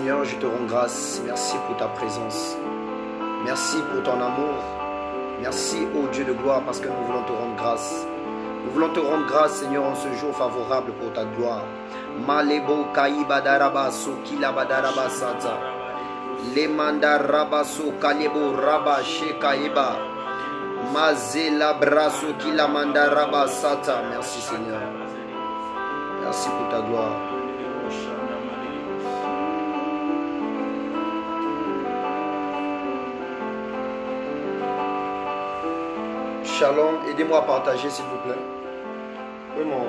Seigneur, je te rends grâce. Merci pour ta présence. Merci pour ton amour. Merci, ô Dieu de gloire, parce que nous voulons te rendre grâce. Nous voulons te rendre grâce, Seigneur, en ce jour favorable pour ta gloire. Malebo kaibadarabaso kilabadarabasata. Lemanda rabaso kalebo raba shekaiba. Mazela braso kilamanda rabasata. Merci, Seigneur. Merci pour ta gloire. Shalom, aidez-moi à partager s'il vous plaît. Oui, mon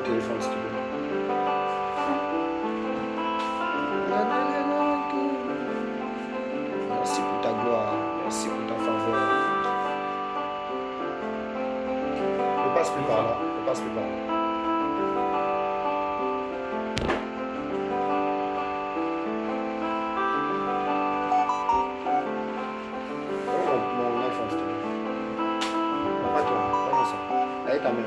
téléphone s'il te plaît. Merci pour ta gloire. Merci pour ta faveur. Ne passe plus par là. Ne passe plus par là. Mon iPhone s'il te plaît. Pas toi. Pas ça. Allez ta main.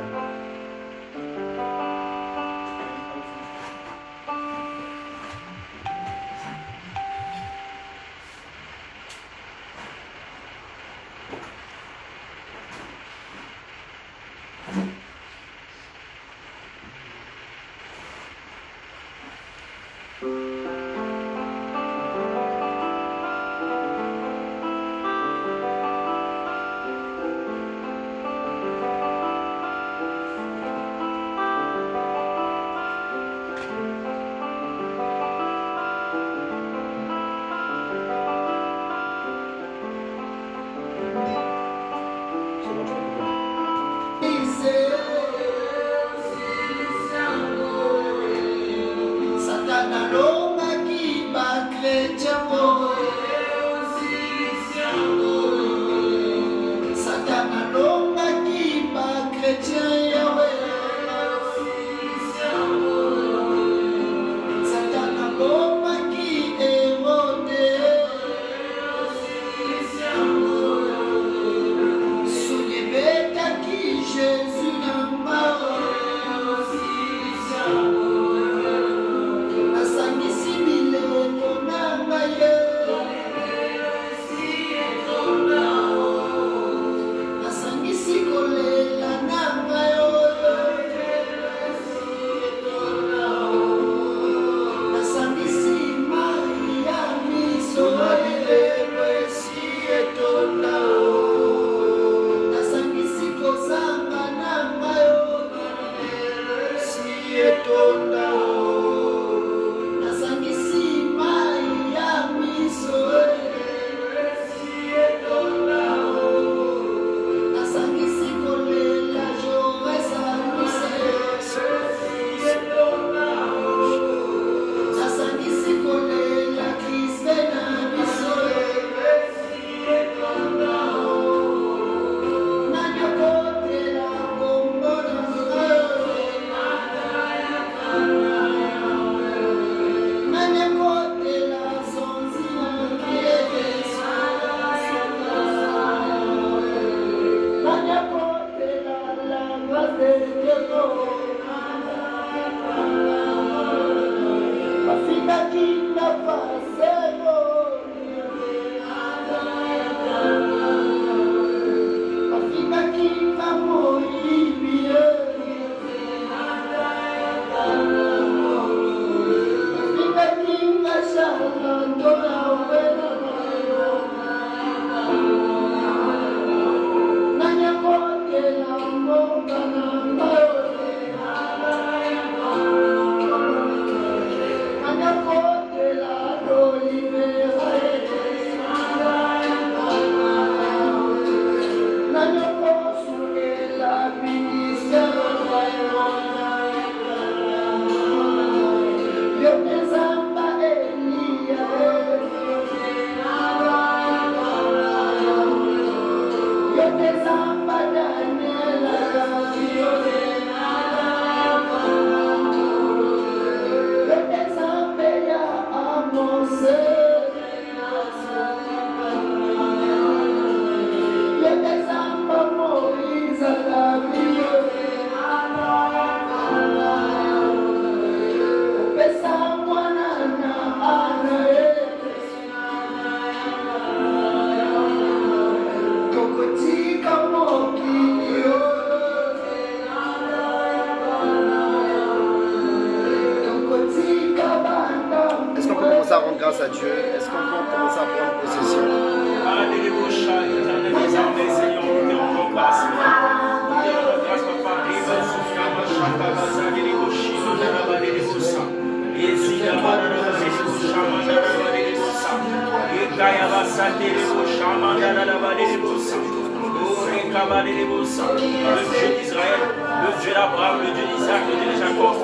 Dieu d'Israël, le Dieu d'Abraham, le Dieu d'Isaac, le Dieu de Jacob.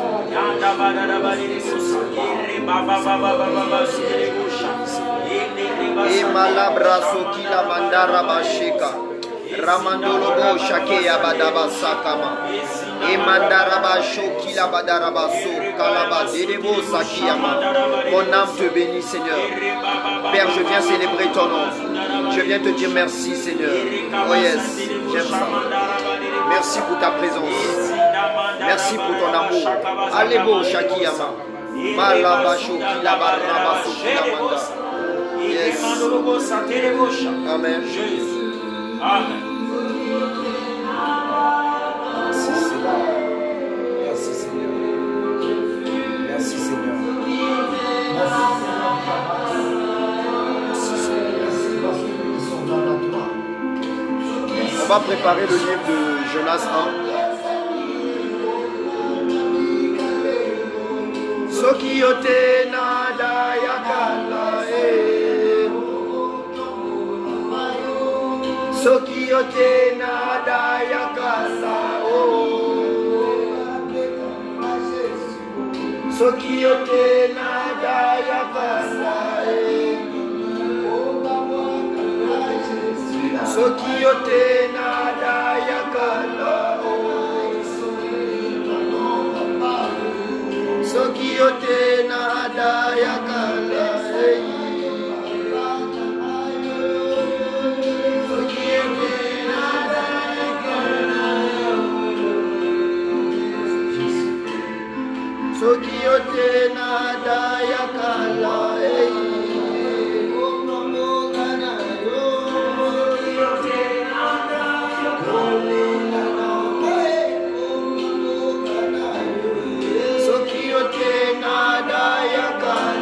Ramandolobo Shakeya Badaba Sakama. Emandaraba Shokila Badaraba So Kalaba Dedebo Sakiyama. Mon âme te bénit, Seigneur. Père, je viens célébrer ton nom. Je viens te dire merci, Seigneur. Oh yes, j'aime ça. Merci pour ta présence. Merci pour ton amour. Alebo Shakiyama. Malaba Shokila Baraba Sokilamanda. Yes. Amen. Amen. Merci Seigneur. Merci Seigneur. Merci Seigneur. On va préparer le livre de Jonas 1. Sokiyote nada yakala Sokiyote nada yakala Sokiyote nada yakala Sokiyote nada yakala Sokiyote nada yakala Sokiyote nada yakala Sokiyote nada yakala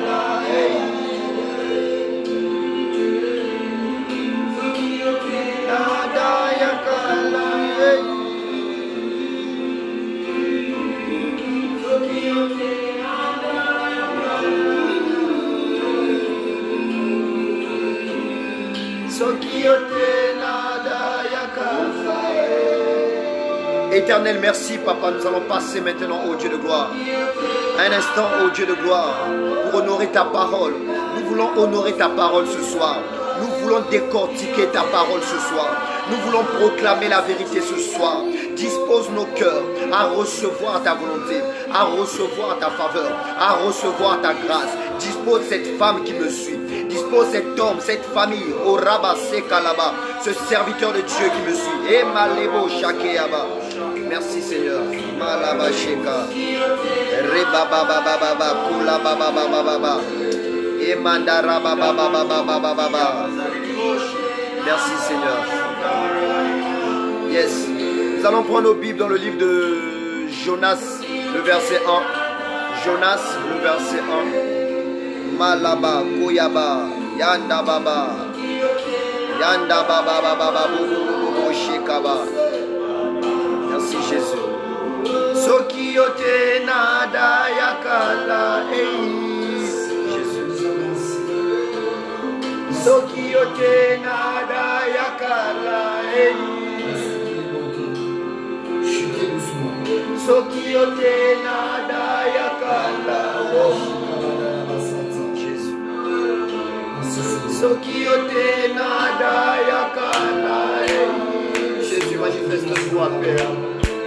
nada yakala Éternel, merci Papa, nous allons passer maintenant au Dieu de gloire. Un instant au Dieu de gloire pour honorer ta parole. Nous voulons honorer ta parole ce soir. Nous voulons décortiquer ta parole ce soir. Nous voulons proclamer la vérité ce soir. Dispose nos cœurs à recevoir ta volonté, à recevoir ta faveur, à recevoir ta grâce. Dispose cette femme qui me suit. Dispose cet homme, cette famille, au Rabba Sekalaba, ce serviteur de Dieu qui me suit. Et Malebo Shakeyaba. Merci Seigneur. Malaba Sheka. Reba Baba Baba Kula Baba Baba. Et Mandara Baba Baba. Merci Seigneur. Yes. Nous allons prendre nos Bibles dans le livre de Jonas, le verset 1. Jonas, le verset 1. Malaba, Koyaba, Yanda Baba, Yanda Baba Baba, Bobo Shekaba. Merci Jésus. Sokiyote nada yakala Jésus. Sokiyote nada yakala Sokiyote nada yakala Jésus. Sokiyote nada yakala Jésus, manifeste-toi, Père.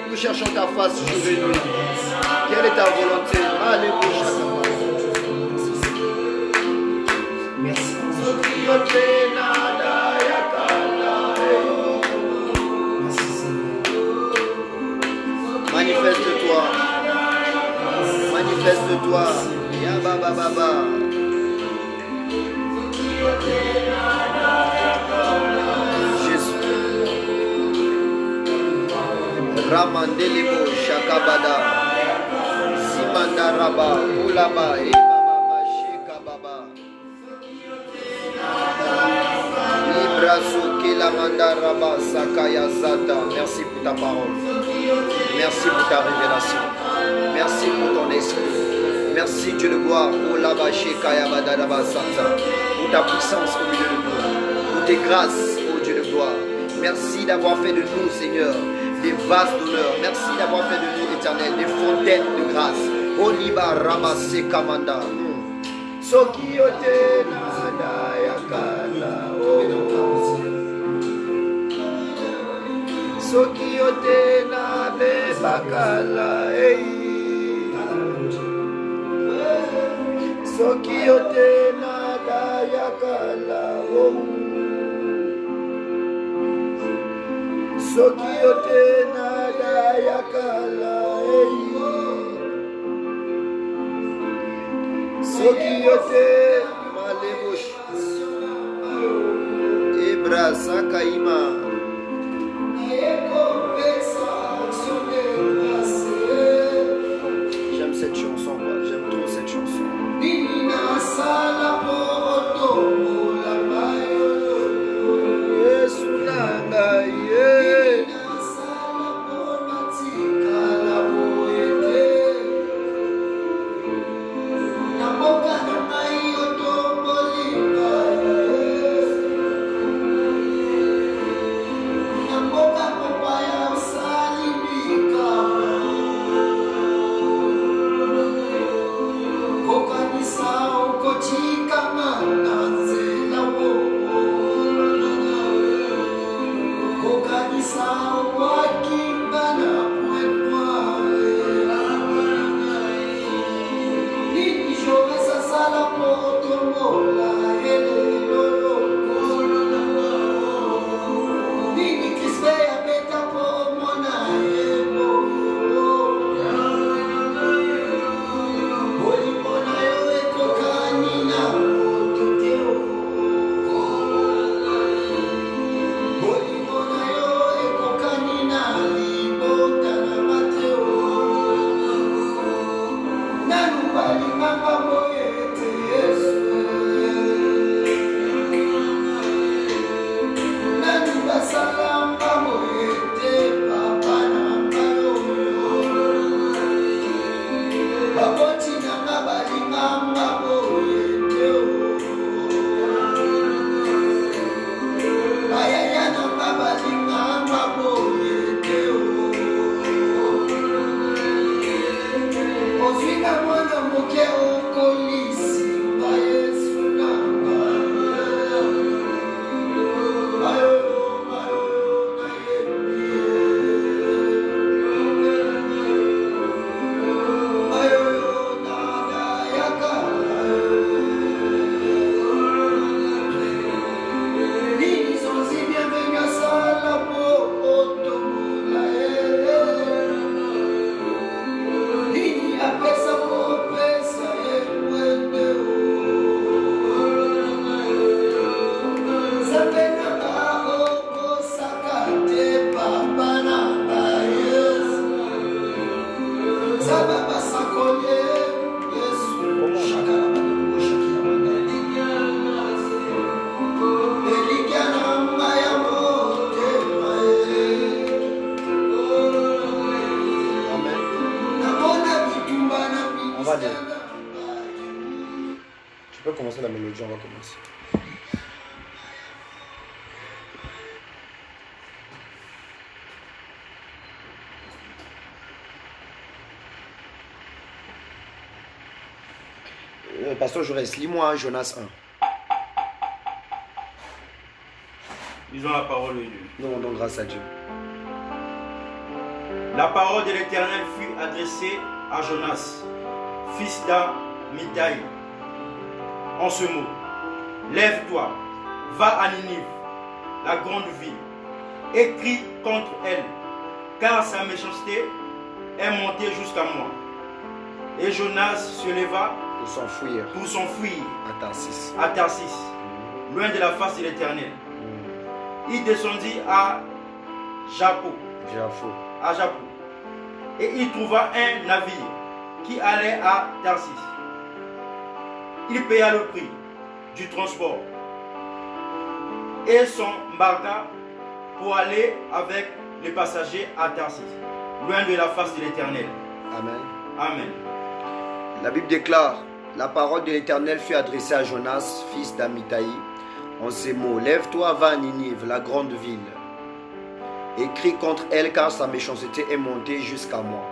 Nous cherchons ta face jour et nuit. Quelle est ta volonté? Alléluia. Merci. Sokiyote nada yakala Manifeste-toi. Manifeste-toi. Ya baba baba. Jésus. Ramandelebo Shakabada. Simandaraba. Ulaba. Ebaba Shekababa. Libraso Kelamandaraba Sakaya Zata. Merci pour ta parole. Merci pour ta révélation. Merci pour ton esprit. Merci Dieu de gloire. Pour ta puissance au milieu de nous. tes grâces, ô Dieu de gloire. Merci d'avoir fait de nous, Seigneur, des vases d'honneur. Merci d'avoir fait de nous, Éternel, des fontaines de grâce. Oliba Rabase Kamanda. Sokiote nada yakala. Sokiote na bebakala. Sokiote nada yakala. Sokiote nada yakala. Sokiote malebush. Ebra Sakaima. J'aime cette chanson, moi. J'aime trop cette chanson. Tu peux commencer la mélodie, on va commencer. Pasteur Jaurès, lis-moi Jonas 1. Lisons la parole de Dieu. Nous rendons grâce à Dieu. La parole de l'Éternel fut adressée à Jonas, fils d'Amittai, en ce mot. Lève-toi, va à Ninive, la grande ville, et crie contre elle, car sa méchanceté est montée jusqu'à moi. Et Jonas se leva pour s'enfuir à Tarsis, loin de la face de l'Éternel. Il descendit à Jaffo. Et il trouva un navire qui allait à Tarsis. Il paya le prix du transport et s'embarqua pour aller avec les passagers à Tarsis, loin de la face de l'Éternel. Amen. Amen. La Bible déclare: la parole de l'Éternel fut adressée à Jonas, fils d'Amittai, en ces mots. Lève-toi, va à Ninive, la grande ville. Écris contre elle, car sa méchanceté est montée jusqu'à moi.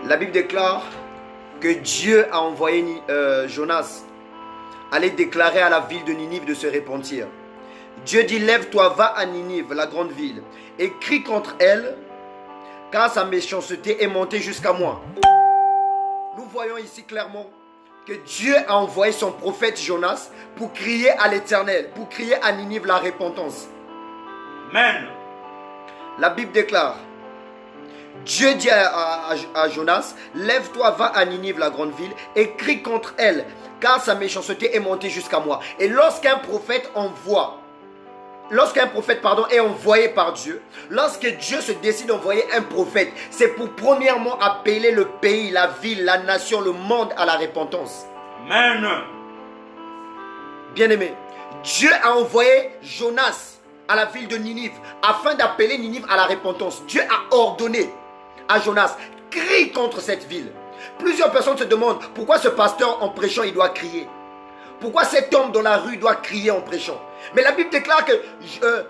La Bible déclare que Dieu a envoyé Jonas aller déclarer à la ville de Ninive de se repentir. Dieu dit, lève-toi, va à Ninive, la grande ville. Écris contre elle, car sa méchanceté est montée jusqu'à moi. Nous voyons ici clairement que Dieu a envoyé son prophète Jonas pour crier à l'Éternel, pour crier à Ninive la repentance. Amen. La Bible déclare, Dieu dit à Jonas, lève-toi, va à Ninive, la grande ville, et crie contre elle, car sa méchanceté est montée jusqu'à moi. Et lorsqu'un prophète est envoyé par Dieu, lorsque Dieu se décide d'envoyer un prophète, c'est pour premièrement appeler le pays, la ville, la nation, le monde à la repentance. Amen. Bien-aimé, Dieu a envoyé Jonas à la ville de Ninive afin d'appeler Ninive à la repentance. Dieu a ordonné à Jonas, crie contre cette ville. Plusieurs personnes se demandent pourquoi ce pasteur en prêchant il doit crier. Pourquoi cet homme dans la rue doit crier en prêchant? Mais la Bible déclare que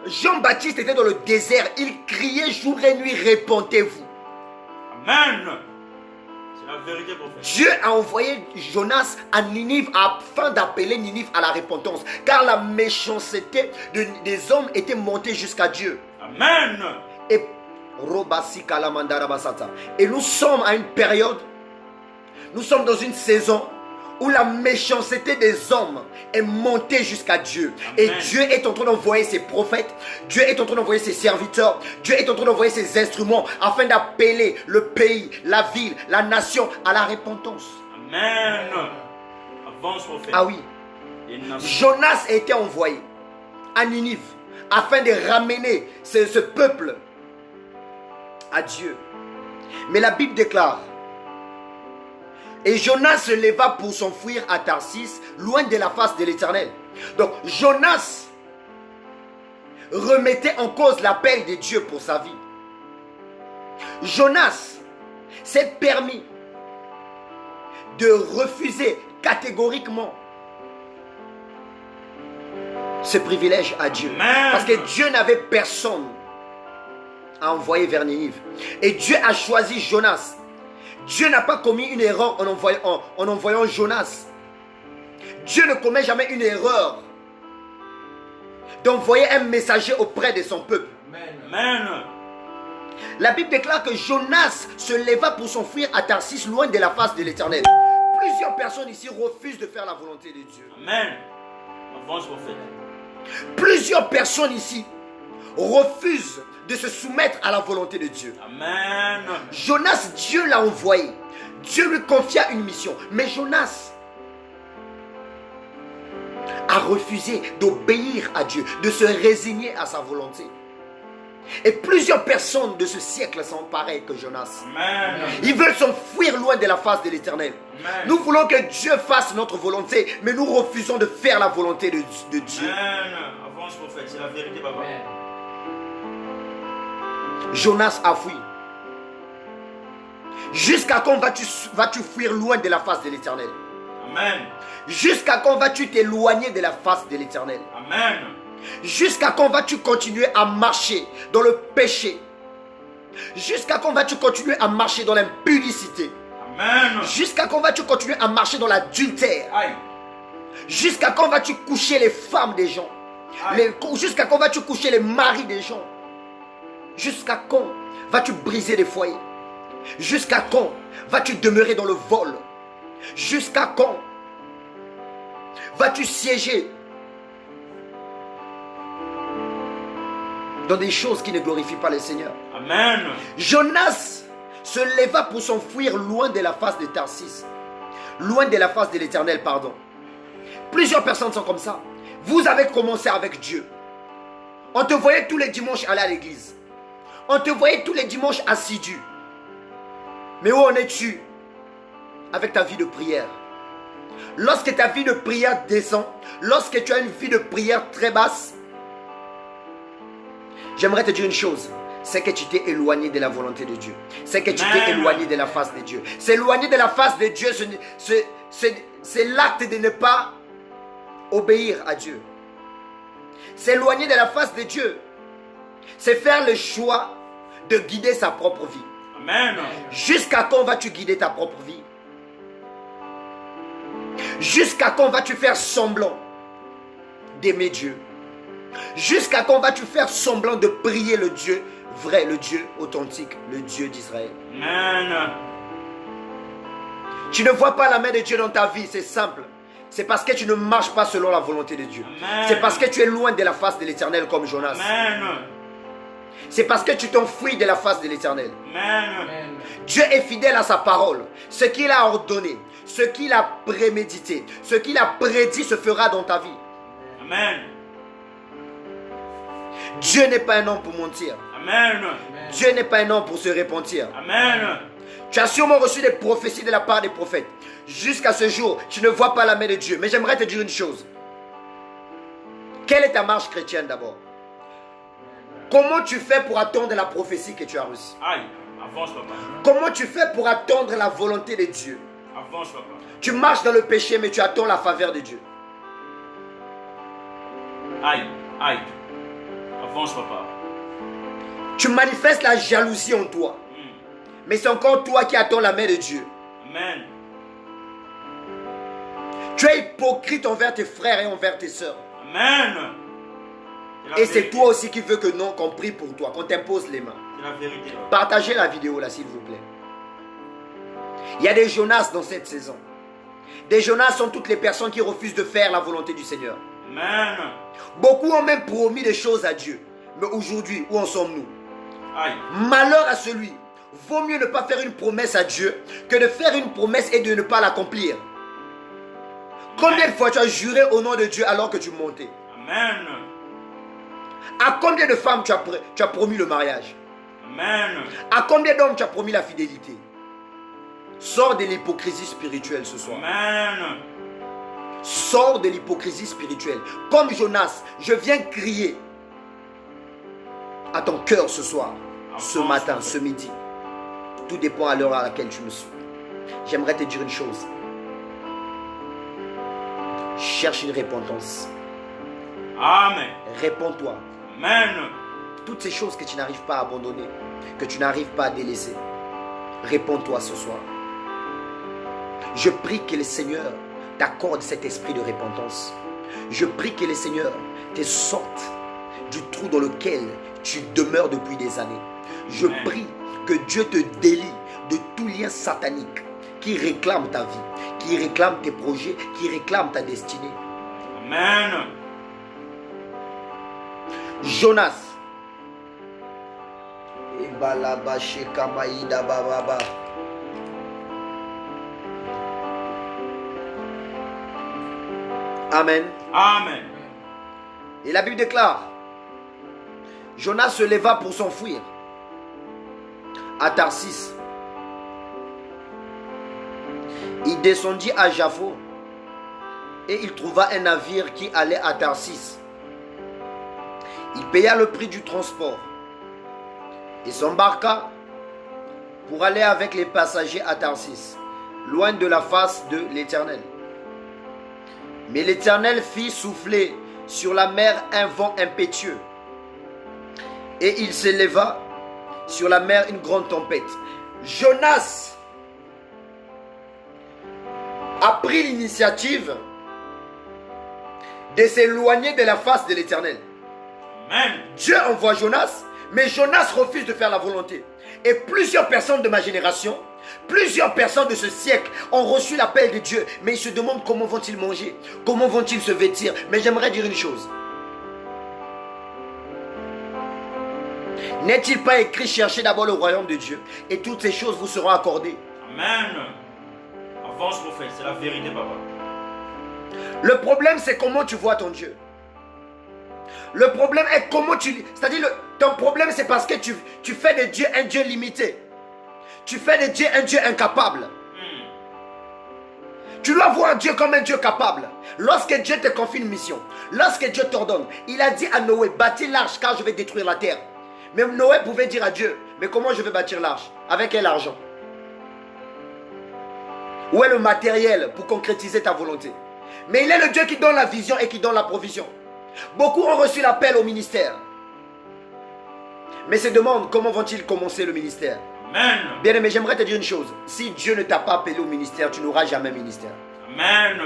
Jean-Baptiste était dans le désert. Il criait jour et nuit, repentez-vous. Amen. C'est la vérité, prophète. Dieu a envoyé Jonas à Ninive afin d'appeler Ninive à la repentance. Car la méchanceté des hommes était montée jusqu'à Dieu. Amen. Et nous sommes à une période, nous sommes dans une saison où la méchanceté des hommes est montée jusqu'à Dieu. Amen. Et Dieu est en train d'envoyer ses prophètes, Dieu est en train d'envoyer ses serviteurs, Dieu est en train d'envoyer ses instruments afin d'appeler le pays, la ville, la nation à la repentance. Amen. Avance, prophète. Ah oui. Jonas a été envoyé à Ninive afin de ramener ce peuple à Dieu. Mais la Bible déclare, et Jonas se leva pour s'enfuir à Tarsis, loin de la face de l'Éternel. Donc Jonas remettait en cause l'appel de Dieu pour sa vie. Jonas s'est permis de refuser catégoriquement ce privilège à Dieu. Amen. Parce que Dieu n'avait personne à envoyer vers Ninive. Et Dieu a choisi Jonas. Dieu n'a pas commis une erreur en envoyant Jonas. Dieu ne commet jamais une erreur d'envoyer un messager auprès de son peuple. Amen. La Bible déclare que Jonas se leva pour s'enfuir à Tarsis, loin de la face de l'Éternel. Plusieurs personnes ici refusent de faire la volonté de Dieu. Amen. Avance, prophète. Plusieurs personnes ici refusent de se soumettre à la volonté de Dieu. Amen. Jonas, Dieu l'a envoyé. Dieu lui confia une mission. Mais Jonas a refusé d'obéir à Dieu, de se résigner à sa volonté. Et plusieurs personnes de ce siècle sont pareilles que Jonas. Amen. Ils veulent s'enfuir loin de la face de l'Éternel. Nous voulons que Dieu fasse notre volonté, mais nous refusons de faire la volonté de Dieu. Amen. Avance, prophète, c'est la vérité, papa. Jonas a fui. Jusqu'à quand vas-tu fuir loin de la face de l'Éternel? Amen. Jusqu'à quand vas-tu t'éloigner de la face de l'Éternel? Amen. Jusqu'à quand vas-tu continuer à marcher dans le péché? Jusqu'à quand vas-tu continuer à marcher dans l'impudicité? Amen. Jusqu'à quand vas-tu continuer à marcher dans l'adultère? Jusqu'à quand vas-tu coucher les femmes des gens? Jusqu'à quand vas-tu coucher les maris des gens? Jusqu'à quand vas-tu briser les foyers? Jusqu'à quand vas-tu demeurer dans le vol? Jusqu'à quand vas-tu siéger dans des choses qui ne glorifient pas le Seigneur? Amen. Jonas se leva pour s'enfuir loin de la face de Tarsis, loin de la face de l'Éternel, pardon. Plusieurs personnes sont comme ça. Vous avez commencé avec Dieu. On te voyait tous les dimanches aller à l'église. On te voyait tous les dimanches assidu. Mais où en es-tu avec ta vie de prière? Lorsque ta vie de prière descend, lorsque tu as une vie de prière très basse, j'aimerais te dire une chose. C'est que tu t'es éloigné de la volonté de Dieu. C'est que tu t'es éloigné de la face de Dieu. S'éloigner de la face de Dieu, c'est l'acte de ne pas obéir à Dieu. S'éloigner de la face de Dieu, c'est faire le choix de guider sa propre vie. Amen. Jusqu'à quand vas-tu guider ta propre vie? Jusqu'à quand vas-tu faire semblant d'aimer Dieu? Jusqu'à quand vas-tu faire semblant de prier le Dieu vrai, le Dieu authentique, le Dieu d'Israël? Amen. Tu ne vois pas la main de Dieu dans ta vie, c'est simple. C'est parce que tu ne marches pas selon la volonté de Dieu. C'est parce que tu es loin de la face de l'Éternel comme Jonas. Amen. C'est parce que tu t'enfuis de la face de l'Éternel. Amen. Dieu est fidèle à sa parole. Ce qu'il a ordonné, ce qu'il a prémédité, ce qu'il a prédit se fera dans ta vie. Amen. Dieu n'est pas un homme pour mentir. Amen. Dieu n'est pas un homme pour se repentir. Amen. Tu as sûrement reçu des prophéties de la part des prophètes. Jusqu'à ce jour, tu ne vois pas la main de Dieu. Mais j'aimerais te dire une chose. Quelle est ta marche chrétienne d'abord? Comment tu fais pour attendre la prophétie que tu as reçue? Aïe, avance papa. Comment tu fais pour attendre la volonté de Dieu? Avance papa. Tu marches dans le péché, mais tu attends la faveur de Dieu. Aïe, aïe. Avance papa. Tu manifestes la jalousie en toi. Mais c'est encore toi qui attends la main de Dieu. Amen. Tu es hypocrite envers tes frères et envers tes sœurs. Amen. Et c'est toi aussi qui veux que non, qu'on prie pour toi, qu'on t'impose les mains. C'est la vérité. Partagez la vidéo là, s'il vous plaît. Il y a des Jonas dans cette saison. Des Jonas sont toutes les personnes qui refusent de faire la volonté du Seigneur. Amen. Beaucoup ont même promis des choses à Dieu. Mais aujourd'hui, où en sommes-nous? Aïe. Malheur à celui. Vaut mieux ne pas faire une promesse à Dieu que de faire une promesse et de ne pas l'accomplir. Combien de fois tu as juré au nom de Dieu alors que tu montais? Amen. À combien de femmes tu as promis le mariage? Amen. À combien d'hommes tu as promis la fidélité? Sors de l'hypocrisie spirituelle ce soir. Amen. Sors de l'hypocrisie spirituelle. Comme Jonas, je viens crier à ton cœur ce soir, ce matin, ce midi. Tout dépend à l'heure à laquelle tu me suis. J'aimerais te dire une chose. Cherche une repentance. Amen. Réponds-toi. Amen. Toutes ces choses que tu n'arrives pas à abandonner, que tu n'arrives pas à délaisser, réponds-toi ce soir. Je prie que le Seigneur t'accorde cet esprit de repentance. Je prie que le Seigneur te sorte du trou dans lequel tu demeures depuis des années. Je prie que Dieu te délie de tout lien satanique qui réclame ta vie, qui réclame tes projets, qui réclame ta destinée. Amen. Jonas. Amen. Amen. Et la Bible déclare, Jonas se leva pour s'enfuir à Tarsis. Il descendit à Jaffo et il trouva un navire qui allait à Tarsis. Il paya le prix du transport et s'embarqua pour aller avec les passagers à Tarsis, loin de la face de l'Éternel. Mais l'Éternel fit souffler sur la mer un vent impétueux et il s'éleva sur la mer une grande tempête. Jonas a pris l'initiative de s'éloigner de la face de l'Éternel. Amen. Dieu envoie Jonas, mais Jonas refuse de faire la volonté. Et plusieurs personnes de ma génération, plusieurs personnes de ce siècle ont reçu l'appel de Dieu, mais ils se demandent comment vont-ils manger, comment vont-ils se vêtir. Mais j'aimerais dire une chose. N'est-il pas écrit, cherchez d'abord le royaume de Dieu et toutes ces choses vous seront accordées? Amen. Avance prophète, c'est la vérité papa. Le problème c'est comment tu vois ton Dieu. Le problème est comment tu... C'est-à-dire ton problème c'est parce que tu fais de Dieu un Dieu limité. Tu fais de Dieu un Dieu incapable. Tu dois voir Dieu comme un Dieu capable. Lorsque Dieu te confie une mission, lorsque Dieu t'ordonne, il a dit à Noé, bâtis l'arche car je vais détruire la terre. Mais Noé pouvait dire à Dieu, mais comment je vais bâtir l'arche? Avec quel argent? Où est le matériel pour concrétiser ta volonté? Mais il est le Dieu qui donne la vision et qui donne la provision. Beaucoup ont reçu l'appel au ministère. Mais se demandent comment vont-ils commencer le ministère. Amen. Bien-aimé, j'aimerais te dire une chose. Si Dieu ne t'a pas appelé au ministère, tu n'auras jamais ministère. Amen.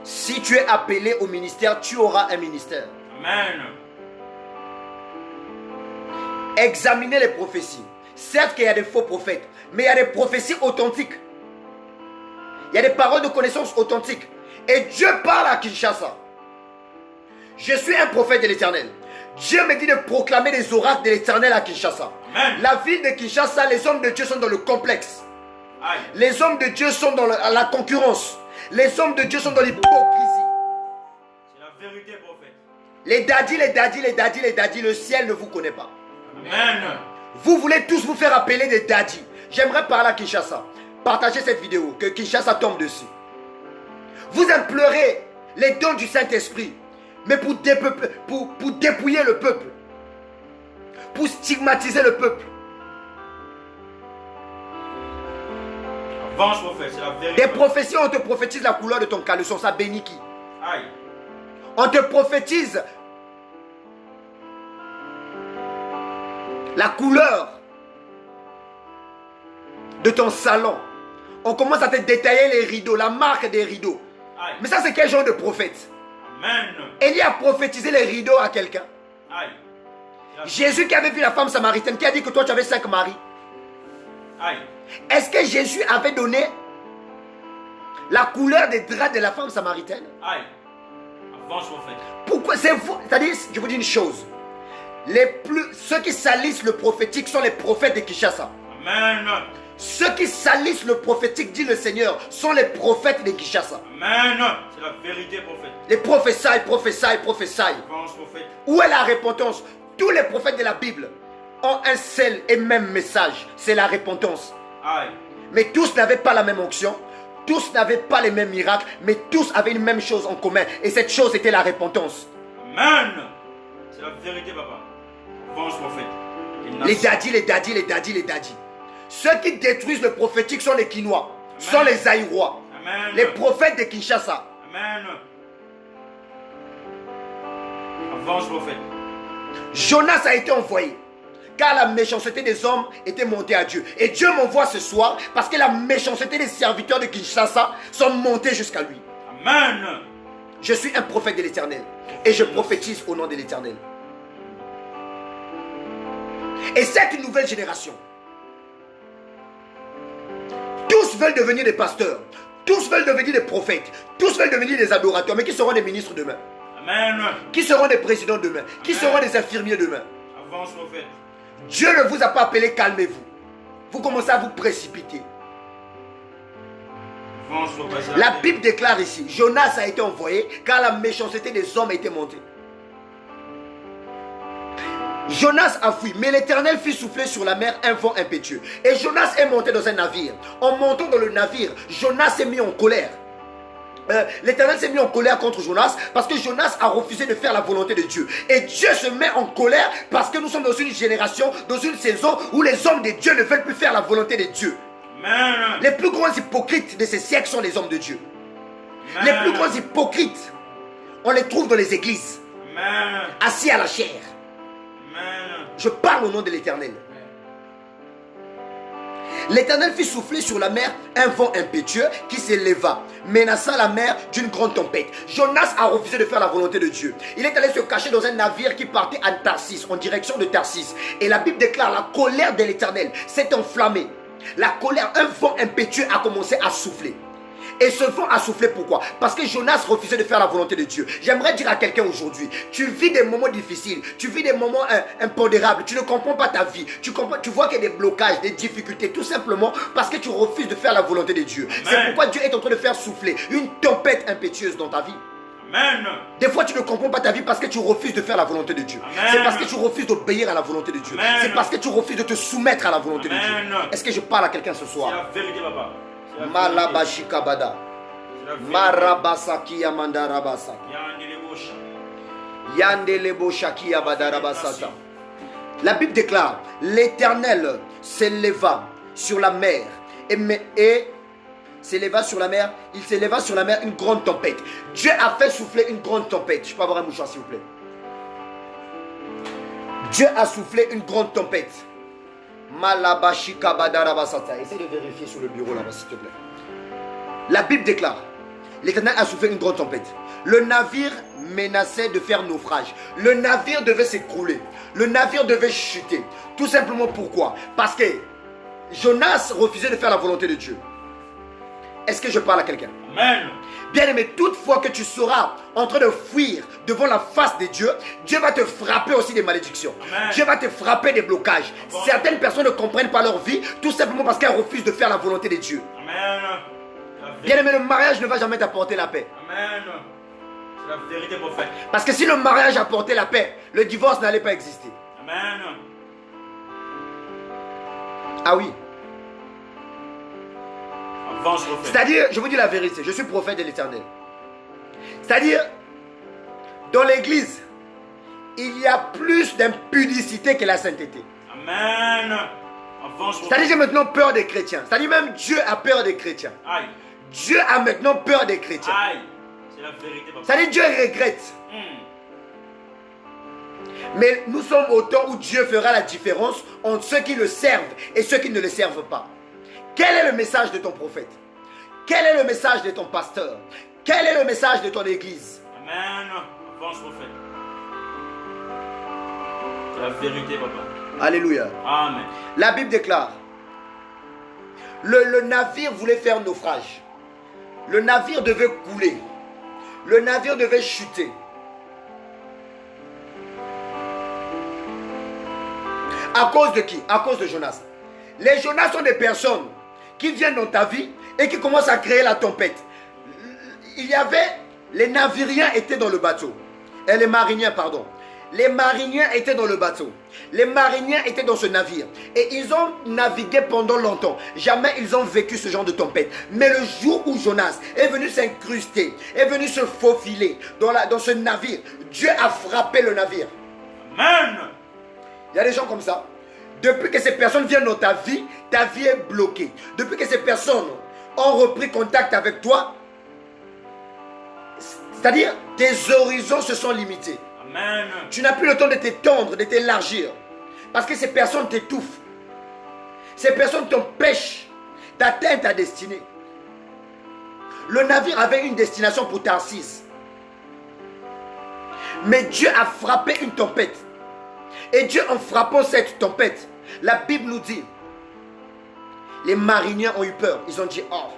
Si tu es appelé au ministère, tu auras un ministère. Amen. Examinez les prophéties. Certes qu'il y a des faux prophètes, mais il y a des prophéties authentiques. Il y a des paroles de connaissance authentiques. Et Dieu parle à Kinshasa. Je suis un prophète de l'Éternel. Dieu me dit de proclamer des oracles de l'Éternel à Kinshasa. Amen. La ville de Kinshasa, les hommes de Dieu sont dans le complexe. Aïe. Les hommes de Dieu sont dans la concurrence. Les hommes de Dieu sont dans l'hypocrisie. C'est la vérité, prophète. Les dadis, le ciel ne vous connaît pas. Amen. Vous voulez tous vous faire appeler des dadis. J'aimerais parler à Kinshasa. Partagez cette vidéo, que Kinshasa tombe dessus. Vous implorez les dons du Saint-Esprit, mais pour dépouiller le peuple, pour stigmatiser le peuple. Avance, prophète, c'est la vérité. Des prophéties, on te prophétise la couleur de ton caleçon, ça bénit qui? Aïe. On te prophétise la couleur de ton salon. On commence à te détailler les rideaux, la marque des rideaux. Aïe. Mais ça, c'est quel genre de prophète? Amen. Élie a prophétisé les rideaux à quelqu'un. Aïe. Jésus qui avait vu la femme samaritaine, qui a dit que toi tu avais 5 maris. Aïe. Est-ce que Jésus avait donné la couleur des draps de la femme samaritaine? Aïe. Avance, prophète. Pourquoi? C'est vous. C'est-à-dire, je vous dis une chose. Ceux qui salissent le prophétique sont les prophètes de Kinshasa. Amen. Ceux qui salissent le prophétique, dit le Seigneur, sont les prophètes de Kinshasa. Amen. C'est la vérité, prophète. Les prophéties. Avance, prophète. Où est la repentance? Tous les prophètes de la Bible ont un seul et même message, c'est la repentance. Aïe. Mais tous n'avaient pas la même onction, tous n'avaient pas les mêmes miracles, mais tous avaient une même chose en commun. Et cette chose était la repentance. Amen. C'est la vérité, papa. Avance, prophète. Les dadis. Ceux qui détruisent le prophétique sont les Kinois, sont les Aïrois, Amen. les prophètes de Kinshasa. Amen. Avance, prophète. Jonas a été envoyé, car la méchanceté des hommes était montée à Dieu. Et Dieu m'envoie ce soir, parce que la méchanceté des serviteurs de Kinshasa sont montés jusqu'à lui. Amen. Je suis un prophète de l'Éternel, et je prophétise au nom de l'Éternel. Et cette nouvelle génération, tous veulent devenir des pasteurs, tous veulent devenir des prophètes, tous veulent devenir des adorateurs, mais qui seront des ministres demain? Amen. Qui seront des présidents demain? Qui seront des infirmiers demain? Avance, prophète. Dieu ne vous a pas appelé, calmez-vous. Vous commencez à vous précipiter. Avance, prophète. La Bible déclare ici, Jonas a été envoyé car la méchanceté des hommes a été montée. Jonas a fui, mais l'Éternel fit souffler sur la mer un vent impétueux. Et Jonas est monté dans un navire. En montant dans le navire, Jonas s'est mis en colère. L'Éternel s'est mis en colère contre Jonas parce que Jonas a refusé de faire la volonté de Dieu. Et Dieu se met en colère parce que nous sommes dans une génération, dans une saison où les hommes de Dieu ne veulent plus faire la volonté de Dieu. Amen. Les plus grands hypocrites de ces siècles sont les hommes de Dieu. Amen. Les plus grands hypocrites, on les trouve dans les églises, Amen. assis à la chair. Amen. Je parle au nom de l'Éternel. L'Éternel fit souffler sur la mer un vent impétueux qui s'éleva, menaçant la mer d'une grande tempête. Jonas a refusé de faire la volonté de Dieu. Il est allé se cacher dans un navire qui partait à Tarsis, en direction de Tarsis. Et la Bible déclare la colère de l'Éternel s'est enflammée. La colère, un vent impétueux a commencé à souffler. Et ce vent a soufflé pourquoi? Parce que Jonas refusait de faire la volonté de Dieu. J'aimerais dire à quelqu'un aujourd'hui, tu vis des moments difficiles, tu vis des moments impondérables, tu ne comprends pas ta vie, tu vois qu'il y a des blocages, des difficultés, tout simplement parce que tu refuses de faire la volonté de Dieu. C'est pourquoi Dieu est en train de faire souffler une tempête impétueuse dans ta vie. Amen. Des fois tu ne comprends pas ta vie parce que tu refuses de faire la volonté de Dieu. C'est parce que tu refuses d'obéir à la volonté de Dieu. C'est parce que tu refuses de te soumettre à la volonté de Dieu. Est-ce que je parle à quelqu'un ce soir? C'est la vérité, papa. Malabashikabada. Marabasaki Yamandarabasa. Yandelebo Shaki Abadarabasata. La Bible déclare, l'Éternel s'éleva sur la mer et s'éleva sur la mer. Il s'éleva sur la mer une grande tempête. Dieu a fait souffler une grande tempête. Je peux avoir un mouchoir s'il vous plaît. Dieu a soufflé une grande tempête. Malabashika badarabasata. Essaye de vérifier sur le bureau là-bas s'il te plaît. La Bible déclare, l'Éternel a soufflé une grande tempête. Le navire menaçait de faire naufrage. Le navire devait s'écrouler. Le navire devait chuter. Tout simplement pourquoi? Parce que Jonas refusait de faire la volonté de Dieu. Est-ce que je parle à quelqu'un? Amen. Bien aimé, toutefois que tu seras en train de fuir devant la face de Dieu, Dieu va te frapper aussi des malédictions. Amen. Dieu va te frapper des blocages. Bon. Certaines personnes ne comprennent pas leur vie tout simplement parce qu'elles refusent de faire la volonté de Dieu. Amen. Bien aimé, le mariage ne va jamais t'apporter la paix. Amen. C'est la vérité, prophète. Parce que si le mariage apportait la paix, le divorce n'allait pas exister. Amen. Ah oui. Avance, prophète. C'est-à-dire, je vous dis la vérité, je suis prophète de l'Éternel. C'est-à-dire, dans l'église, il y a plus d'impudicité que la sainteté. Amen. Avance, prophète. C'est-à-dire, j'ai maintenant peur des chrétiens. C'est-à-dire, même Dieu a peur des chrétiens. Aïe. Dieu a maintenant peur des chrétiens. Aïe. C'est la vérité, papa. C'est-à-dire, Dieu regrette. Mais nous sommes au temps où Dieu fera la différence entre ceux qui le servent et ceux qui ne le servent pas. Quel est le message de ton prophète? Quel est le message de ton pasteur? Quel est le message de ton église? Amen. Avance, prophète. C'est la vérité, papa. Alléluia. Amen. La Bible déclare, le navire voulait faire naufrage. Le navire devait couler. Le navire devait chuter. À cause de qui? À cause de Jonas. Les Jonas sont des personnes qui viennent dans ta vie et qui commencent à créer la tempête. Il y avait, les naviriens étaient dans le bateau. Et les mariniers, pardon. Les mariniers étaient dans le bateau. Les mariniers étaient dans ce navire. Et ils ont navigué pendant longtemps. Jamais ils ont vécu ce genre de tempête. Mais le jour où Jonas est venu s'incruster, est venu se faufiler dans ce navire, Dieu a frappé le navire. Amen. Il y a des gens comme ça. Depuis que ces personnes viennent dans ta vie est bloquée. Depuis que ces personnes ont repris contact avec toi, c'est-à-dire tes horizons se sont limités. Amen. Tu n'as plus le temps de t'étendre, de t'élargir. Parce que ces personnes t'étouffent. Ces personnes t'empêchent d'atteindre ta destinée. Le navire avait une destination pour Tarsis. Mais Dieu a frappé une tempête. Et Dieu, en frappant cette tempête, la Bible nous dit, les mariniers ont eu peur. Ils ont dit, oh,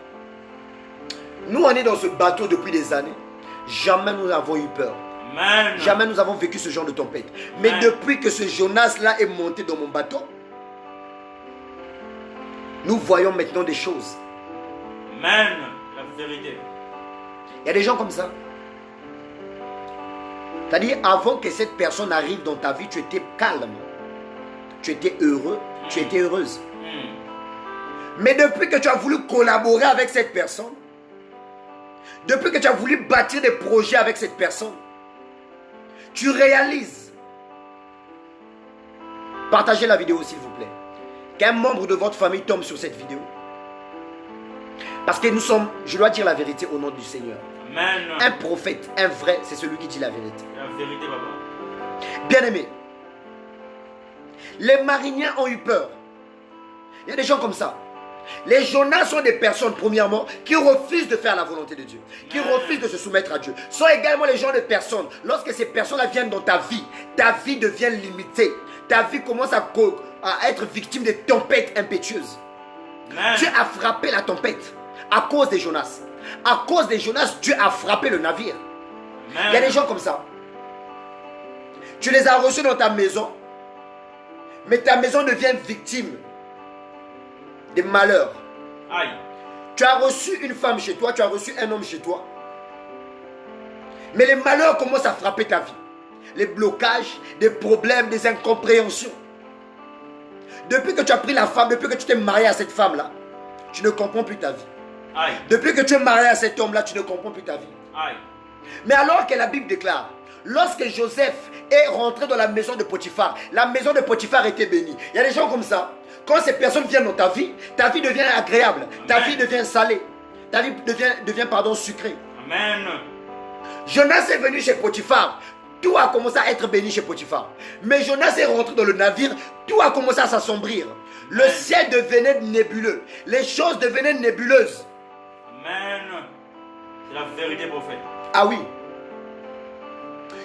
nous on est dans ce bateau depuis des années. Jamais nous n'avons eu peur. Amen. Jamais nous avons vécu ce genre de tempête. Mais Amen. depuis que ce Jonas-là est monté dans mon bateau, nous voyons maintenant des choses. Amen. La vérité. Il y a des gens comme ça. C'est-à-dire, avant que cette personne arrive dans ta vie, tu étais calme. Tu étais heureux, tu étais heureuse. Mais depuis que tu as voulu collaborer avec cette personne, depuis que tu as voulu bâtir des projets avec cette personne, tu réalises. Partagez la vidéo s'il vous plaît. Qu'un membre de votre famille tombe sur cette vidéo. Parce que nous sommes, je dois dire la vérité au nom du Seigneur. Amen. Un prophète, un vrai, c'est celui qui dit la vérité. La vérité, papa. Bien aimé, les mariniers ont eu peur. Il y a des gens comme ça. Les Jonas sont des personnes, premièrement, qui refusent de faire la volonté de Dieu, qui refusent de se soumettre à Dieu. Sont également les gens de personnes, lorsque ces personnes-là viennent dans ta vie devient limitée. Ta vie commence à être victime de tempêtes impétueuses. Amen. Dieu a frappé la tempête à cause des Jonas. À cause des Jonas, Dieu a frappé le navire. Amen. Il y a des gens comme ça. Tu les as reçus dans ta maison, mais ta maison devient victime des malheurs. Aïe. Tu as reçu une femme chez toi, tu as reçu un homme chez toi, mais les malheurs commencent à frapper ta vie. Les blocages, des problèmes, des incompréhensions. Depuis que tu as pris la femme, depuis que tu t'es marié à cette femme-là, tu ne comprends plus ta vie. Aïe. Depuis que tu es marié à cet homme-là, tu ne comprends plus ta vie. Aïe. Mais alors que la Bible déclare, lorsque Joseph est rentré dans la maison de Potiphar, la maison de Potiphar était bénie. Il y a des gens comme ça. Quand ces personnes viennent dans ta vie devient agréable, ta vie devient salée. ta vie devient sucrée. Amen. Jonas est venu chez Potiphar. Tout a commencé à être béni chez Potiphar. Mais Jonas est rentré dans le navire. Tout a commencé à s'assombrir. Le ciel devenait nébuleux. Les choses devenaient nébuleuses. Amen. C'est la vérité, prophète. Ah oui.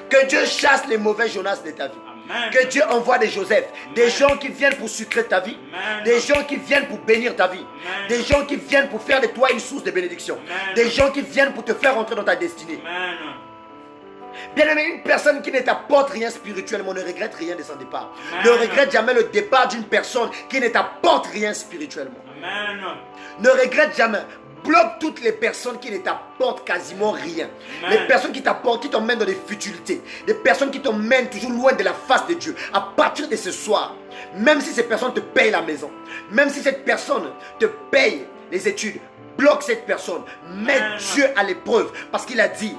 Que Dieu chasse les mauvais Jonas de ta vie. Amen. Que Dieu envoie des Joseph. Amen. Des gens qui viennent pour sucrer ta vie. Amen. Des gens qui viennent pour bénir ta vie. Amen. Des gens qui viennent pour faire de toi une source de bénédiction. Amen. Des gens qui viennent pour te faire entrer dans ta destinée. Amen. Bien aimé, une personne qui ne t'apporte rien spirituellement ne regrette rien de son départ. Amen. Ne regrette jamais le départ d'une personne qui ne t'apporte rien spirituellement. Amen. Ne regrette jamais. Bloque toutes les personnes qui ne t'apportent quasiment rien. Amen. Les personnes qui t'apportent, qui t'emmènent dans des futilités. Des personnes qui t'emmènent toujours loin de la face de Dieu. À partir de ce soir, même si ces personnes te payent la maison, même si cette personne te paye les études, bloque cette personne. Mets Amen. Dieu à l'épreuve. Parce qu'il a dit,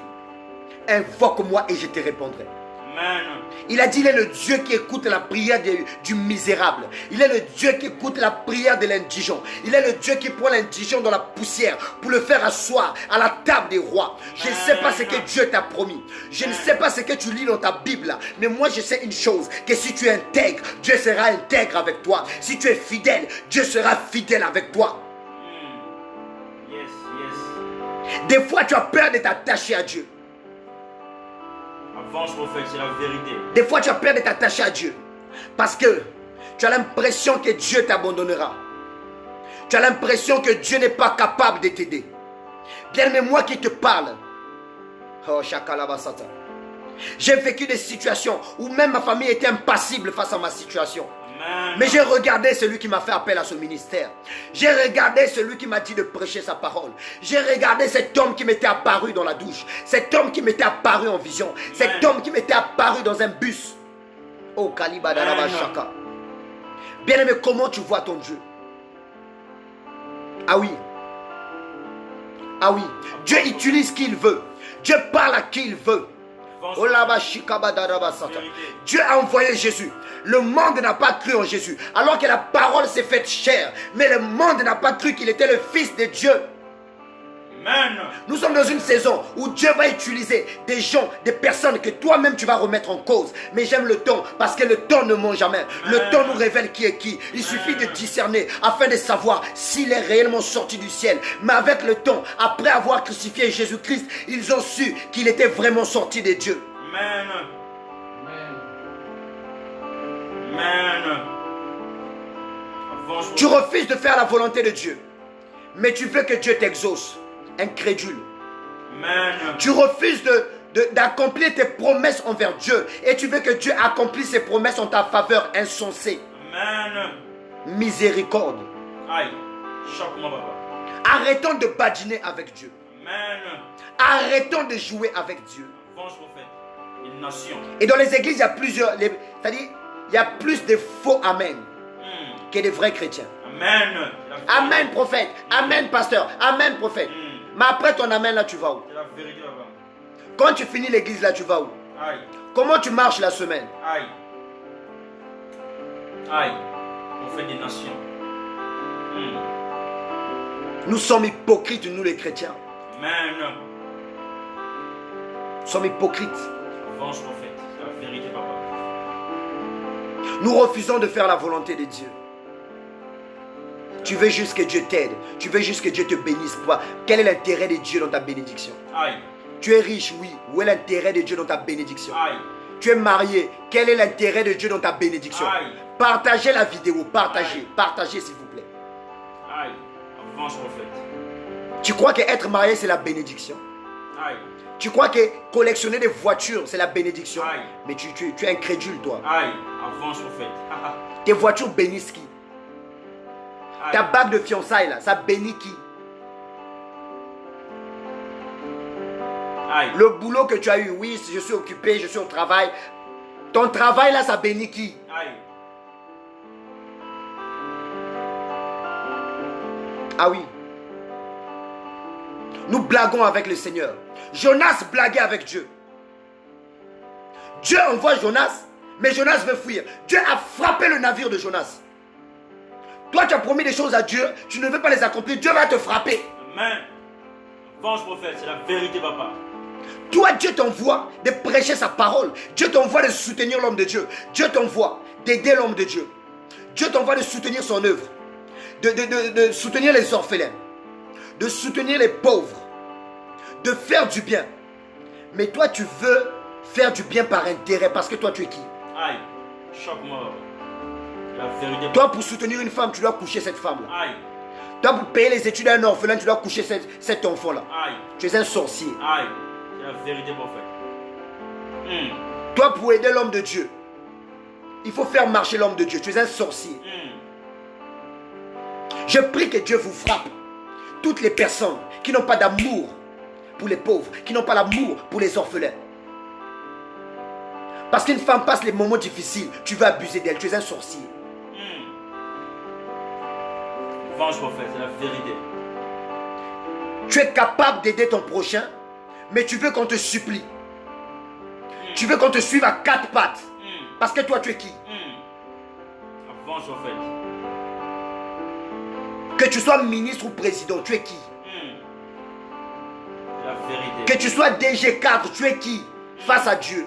invoque-moi et je te répondrai. Amen. Il a dit, il est le Dieu qui écoute la prière du misérable. Il est le Dieu qui écoute la prière de l'indigent. Il est le Dieu qui prend l'indigent dans la poussière pour le faire asseoir à la table des rois. Je ne sais pas ce que Dieu t'a promis. Je ne sais pas ce que tu lis dans ta Bible. Mais moi, je sais une chose, que si tu es intègre, Dieu sera intègre avec toi. Si tu es fidèle, Dieu sera fidèle avec toi. Yes, yes. Des fois, tu as peur de t'attacher à Dieu. Avance, prophète, c'est la vérité. Des fois, tu as peur de t'attacher à Dieu. Parce que tu as l'impression que Dieu t'abandonnera. Tu as l'impression que Dieu n'est pas capable de t'aider. Bien, mais moi qui te parle. Oh, Shakalabasata. J'ai vécu des situations où même ma famille était impassible face à ma situation. Amen. Mais j'ai regardé celui qui m'a fait appel à ce ministère. J'ai regardé celui qui m'a dit de prêcher sa parole. J'ai regardé cet homme qui m'était apparu dans la douche. Cet homme qui m'était apparu en vision. Cet homme qui m'était apparu dans un bus. Oh, Kaliba Daraba Shaka. Bien-aimé, comment tu vois ton Dieu? Ah oui. Ah oui. Dieu utilise qui il veut. Dieu parle à qui il veut. Dieu a envoyé Jésus. Le monde n'a pas cru en Jésus, alors que la parole s'est faite chair. Mais le monde n'a pas cru qu'il était le Fils de Dieu. Amen. Nous sommes dans une saison où Dieu va utiliser des gens, des personnes que toi-même tu vas remettre en cause. Mais j'aime le temps parce que le temps ne ment jamais. Le temps nous révèle qui est qui. Il suffit de discerner afin de savoir s'il est réellement sorti du ciel. Mais avec le temps, après avoir crucifié Jésus-Christ, ils ont su qu'il était vraiment sorti de Dieu. Amen. Amen. Avance, Tu refuses de faire la volonté de Dieu, mais tu veux que Dieu t'exauce. Incrédule. Amen. Tu refuses d'accomplir tes promesses envers Dieu et tu veux que Dieu accomplisse ses promesses en ta faveur. Insensé. Amen. Miséricorde. Aïe. Choque-moi, papa. Arrêtons de badiner avec Dieu. Amen. Arrêtons de jouer avec Dieu. Avance, prophète. Une nation. Et dans les églises, il y a plusieurs. C'est-à-dire, il y a plus de faux amen que de vrais chrétiens. Amen. Amen, prophète. Amen, pasteur. Amen, prophète. Mais après ton amen, là, tu vas où? C'est la vérité, papa. Quand tu finis l'église, là, tu vas où? Aïe. Comment tu marches la semaine? Aïe. Aïe. On fait des nations. Nous sommes hypocrites, nous les chrétiens. Amen. Nous sommes hypocrites. Avance, prophète. C'est la vérité, papa. Nous refusons de faire la volonté de Dieu. Tu veux juste que Dieu t'aide. Tu veux juste que Dieu te bénisse. Quel est l'intérêt de Dieu dans ta bénédiction? Aïe. Tu es riche, oui. Où est l'intérêt de Dieu dans ta bénédiction? Aïe. Tu es marié. Quel est l'intérêt de Dieu dans ta bénédiction? Aïe. Partagez la vidéo. Partagez. Aïe. Partagez, s'il vous plaît. Aïe. Avance, prophète. Tu crois qu'être marié, c'est la bénédiction? Aïe. Tu crois que collectionner des voitures, c'est la bénédiction? Aïe. Mais tu es incrédule, toi. Aïe. Avance, prophète. Tes voitures bénissent qui? Aïe. Ta bague de fiançailles, là, ça bénit qui? Aïe. Le boulot que tu as eu, oui, je suis occupé, je suis au travail. Ton travail, là, ça bénit qui? Aïe. Ah oui. Nous blaguons avec le Seigneur. Jonas blaguait avec Dieu. Dieu envoie Jonas, mais Jonas veut fuir. Dieu a frappé le navire de Jonas. Toi, tu as promis des choses à Dieu, tu ne veux pas les accomplir, Dieu va te frapper. Amen. Avance, prophète, c'est la vérité, papa. Toi, Dieu t'envoie de prêcher sa parole. Dieu t'envoie de soutenir l'homme de Dieu. Dieu t'envoie d'aider l'homme de Dieu. Dieu t'envoie de soutenir son œuvre. De soutenir les orphelins. De soutenir les pauvres. De faire du bien. Mais toi, tu veux faire du bien par intérêt parce que toi, tu es qui? Aïe, choque-moi. La vérité. Toi, pour soutenir une femme, tu dois coucher cette femme-là. Aïe. Toi, pour payer les études à un orphelin, tu dois coucher cet enfant-là. Aïe. Tu es un sorcier. Aïe. C'est la vérité, prophète. Toi, pour aider l'homme de Dieu, il faut faire marcher l'homme de Dieu. Tu es un sorcier. Je prie que Dieu vous frappe. Toutes les personnes qui n'ont pas d'amour pour les pauvres, qui n'ont pas l'amour pour les orphelins. Parce qu'une femme passe les moments difficiles, tu veux abuser d'elle. Tu es un sorcier. Venge, prophète, c'est la vérité. Tu es capable d'aider ton prochain, mais tu veux qu'on te supplie. Tu veux qu'on te suive à quatre pattes. Parce que toi, tu es qui? Avance, prophète. Que tu sois ministre ou président, tu es qui? C'est la vérité. Que tu sois DG cadre, tu es qui? Face à Dieu.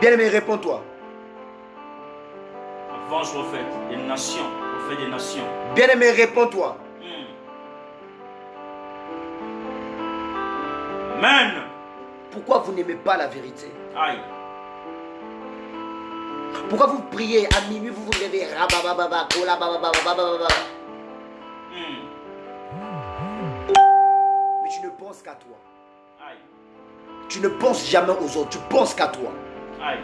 Bien-aimé, réponds-toi. Avance, prophète, des nations. Prophète des nations. Bien-aimé, réponds-toi. Amen. Pourquoi vous n'aimez pas la vérité? Aïe. Pourquoi vous priez à minuit, vous vous réveillez? Mais tu ne penses qu'à toi. Aïe. Tu ne penses jamais aux autres, tu penses qu'à toi. Aïe.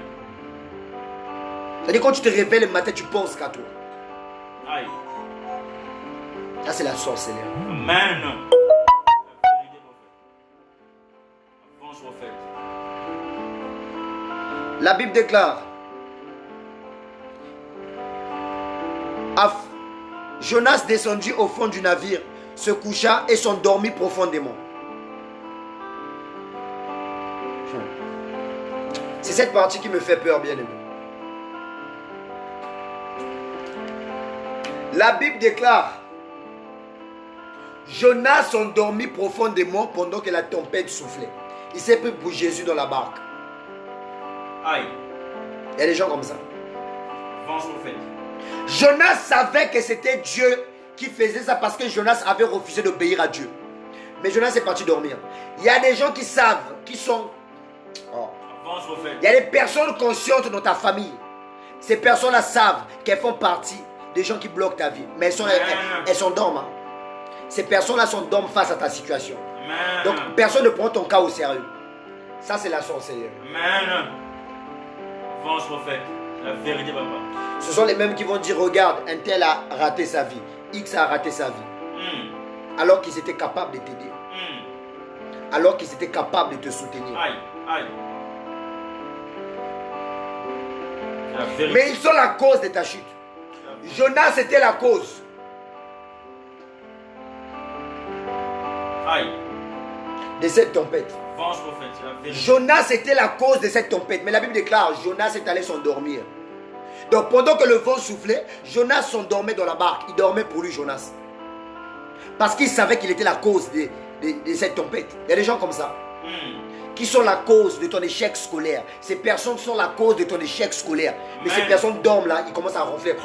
C'est-à-dire quand tu te réveilles le matin, tu penses qu'à toi. Aïe. Ça, c'est la sorcellerie. Amen. La vérité, prophète. Avance, prophète. La Bible déclare, Jonas descendit au fond du navire, se coucha et s'endormit profondément. C'est cette partie qui me fait peur, bien-aimé. La Bible déclare, Jonas s'endormit profondément pendant que la tempête soufflait. Il s'est pris pour Jésus dans la barque. Aïe. Il y a des gens comme ça. Avance, prophète. Jonas savait que c'était Dieu qui faisait ça parce que Jonas avait refusé d'obéir à Dieu. Mais Jonas est parti dormir. Il y a des gens qui savent, qui sont... Oh. Avance, prophète. Il y a des personnes conscientes dans ta famille. Ces personnes-là savent qu'elles font partie des gens qui bloquent ta vie. Mais elles s'endorment. Hein. Ces personnes-là s'endorment face à ta situation. Amen. Donc personne ne prend ton cas au sérieux. Ça, c'est la sorcellerie. Amen. Avance, prophète. La vérité, papa. Ce sont les mêmes qui vont dire, regarde, un tel a raté sa vie. X a raté sa vie. Alors qu'ils étaient capables de t'aider. Alors qu'ils étaient capables de te soutenir. Aïe, aïe. La vérité. Mais ils sont la cause de ta chute. Jonas était la cause. Aïe. De cette tempête. Avance, prophète, c'est la vérité. Jonas était la cause de cette tempête. Mais la Bible déclare, Jonas est allé s'endormir. Donc pendant que le vent soufflait, Jonas s'endormait dans la barque. Il dormait pour lui, Jonas. Parce qu'il savait qu'il était la cause de cette tempête. Il y a des gens comme ça. Qui sont la cause de ton échec scolaire. Ces personnes sont la cause de ton échec scolaire. Mais ces personnes dorment là, ils commencent à ronfler.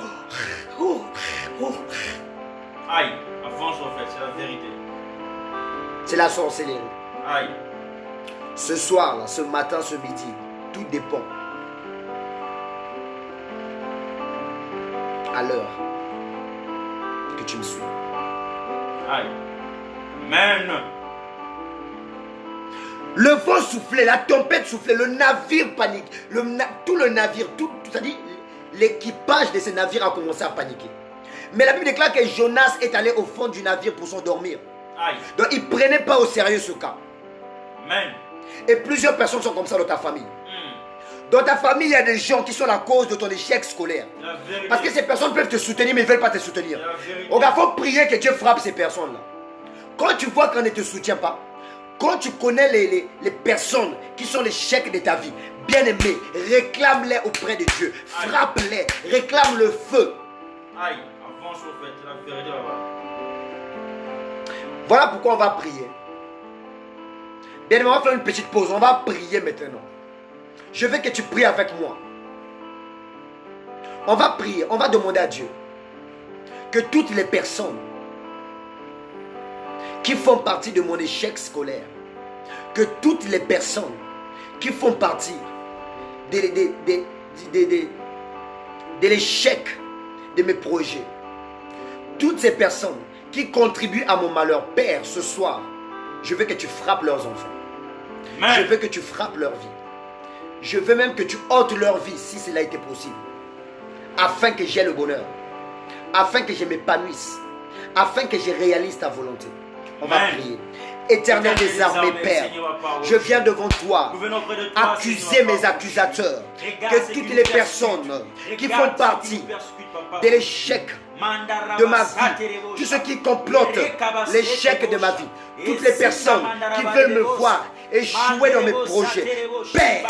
Aïe. Avance, prophète, c'est la vérité. C'est la sorcellerie. Aïe. Ce soir, là, ce matin, ce midi, tout dépend. À l'heure que tu me suis. Aïe. Amen. Le vent soufflait, la tempête soufflait, le navire panique. Tout le navire, c'est-à-dire l'équipage de ce navire a commencé à paniquer. Mais la Bible déclare que Jonas est allé au fond du navire pour s'endormir. Aïe. Donc il ne prenait pas au sérieux ce cas. Amen. Et plusieurs personnes sont comme ça dans ta famille. Dans ta famille, il y a des gens qui sont la cause de ton échec scolaire. Parce que ces personnes peuvent te soutenir, mais ils ne veulent pas te soutenir. Donc il faut prier que Dieu frappe ces personnes-là. Quand tu vois qu'on ne te soutient pas, quand tu connais les personnes qui sont l'échec de ta vie, bien aimé, réclame-les auprès de Dieu. Frappe-les, réclame le feu. Aïe, Avance au fait, la vérité là-bas. Voilà pourquoi on va prier. Bien, on va faire une petite pause. On va prier maintenant. Je veux que tu pries avec moi. On va prier. On va demander à Dieu que toutes les personnes qui font partie de mon échec scolaire, que toutes les personnes qui font partie de l'échec de mes projets, toutes ces personnes qui contribuent à mon malheur, Père, ce soir, je veux que tu frappes leurs enfants. Amen. Je veux que tu frappes leur vie. Je veux même que tu ôtes leur vie si cela était possible, afin que j'aie le bonheur, afin que je m'épanouisse, afin que je réalise ta volonté. On va prier. Éternel des armées, Père, je viens devant toi accuser mes accusateurs, que toutes les personnes qui font partie de l'échec de ma vie, tous ceux qui complotent l'échec de ma vie, toutes les personnes qui veulent me voir échouer dans mes projets, Père,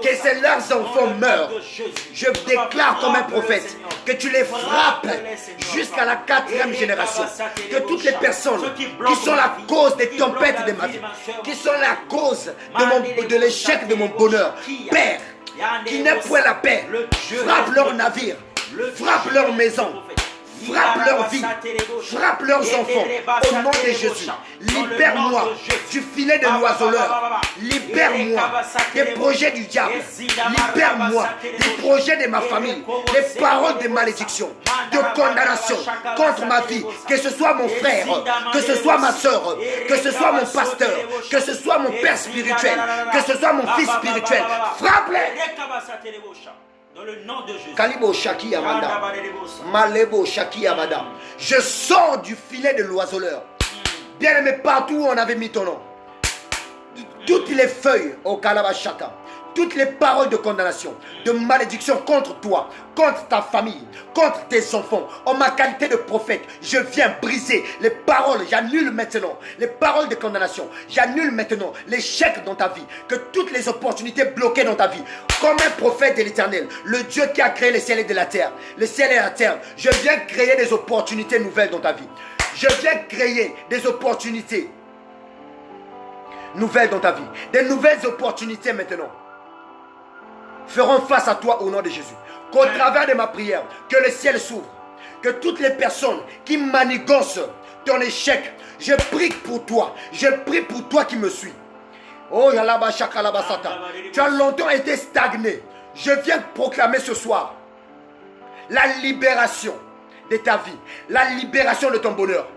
que leurs enfants meurent. Je déclare comme un prophète que tu les frappes jusqu'à la 4e génération. Que toutes les personnes qui sont la cause des tempêtes de ma vie, qui sont la cause de l'échec de mon bonheur, Père, qui n'aient point la paix, frappe leurs navires, frappe leurs maisons, frappe leur vie, frappe leurs enfants, au nom de Jésus. Libère-moi du filet de l'oiseleur, libère-moi des projets du diable, libère-moi des projets de ma famille, des paroles de malédiction, de condamnation contre ma vie, que ce soit mon frère, que ce soit ma soeur, que ce soit mon pasteur, que ce soit mon père spirituel, que ce soit mon fils spirituel, frappe-les. Dans le nom de Jésus. Kalibo Shaki Amanda. Malebo Shaki Amanda. Je sors du filet de l'oiseleur. Bien aimé, partout où on avait mis ton nom. Toutes les feuilles au Kalabashaka. Toutes les paroles de condamnation, de malédiction contre toi, contre ta famille, contre tes enfants. En ma qualité de prophète, je viens briser les paroles. J'annule maintenant les paroles de condamnation. J'annule maintenant l'échec dans ta vie. Que toutes les opportunités bloquées dans ta vie. Comme un prophète de l'Éternel, le Dieu qui a créé les ciels et de la terre. Les ciels et la terre. Je viens créer des opportunités nouvelles dans ta vie. Je viens créer des opportunités nouvelles dans ta vie. Des nouvelles opportunités maintenant feront face à toi au nom de Jésus. Qu'au travers de ma prière, que le ciel s'ouvre. Que toutes les personnes qui manigancent ton échec, je prie pour toi. Je prie pour toi qui me suis. Oh, Yalaba Shakalabasata. Tu as longtemps été stagné. Je viens proclamer ce soir la libération de ta vie. La libération de ton bonheur.